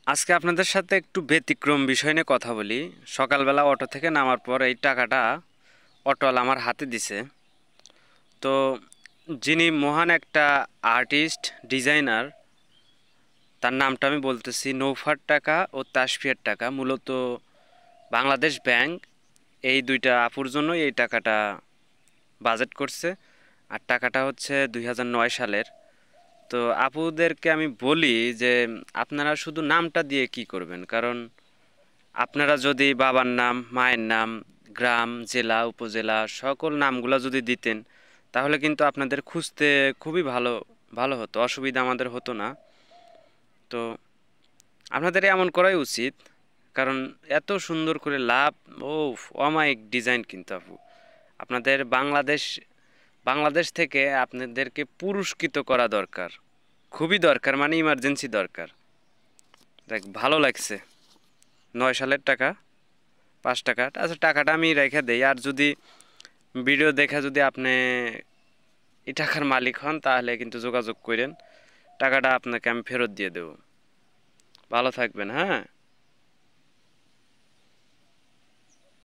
আজকে আপনাদের সাথে একটু ব্যতিক্রম বিষয় নিয়ে কথা বলি। সকালবেলা অটো থেকে নামার পর এই টাকাটা অটোওয়ালা আমার হাতে দিছে। তো যিনি মহান একটা আর্টিস্ট ডিজাইনার, তার নামটা আমি বলতেছি, নৌফার টাকা ও তাসফিয়ার টাকা। মূলত বাংলাদেশ ব্যাংক এই দুইটা আপুর জন্যই এই টাকাটা বাজেট করছে। আর টাকাটা হচ্ছে 2009 সালের। তো আপুদেরকে আমি বলি যে আপনারা শুধু নামটা দিয়ে কি করবেন, কারণ আপনারা যদি বাবার নাম, মায়ের নাম, গ্রাম, জেলা, উপজেলা সকল নামগুলো যদি দিতেন, তাহলে কিন্তু আপনাদের খুঁজতে খুবই ভালো ভালো হতো, অসুবিধা আমাদের হতো না। তো আপনাদের এমন করাই উচিত, কারণ এত সুন্দর করে লাভ ও অমায়িক ডিজাইন কিন্তু আপু আপনাদের বাংলাদেশ থেকে আপনাদেরকে পুরস্কৃত করা দরকার, খুবই দরকার, মানে ইমার্জেন্সি দরকার। দেখ, ভালো লাগছে। 9 সালের টাকা, 5 টাকা, আচ্ছা টাকাটা আমি রেখে দেই। আর যদি ভিডিও দেখে যদি আপনি এই টাকার মালিক হন, তাহলে কিন্তু যোগাযোগ করেন, টাকাটা আপনাকে আমি ফেরত দিয়ে দেবো। ভালো থাকবেন, হ্যাঁ।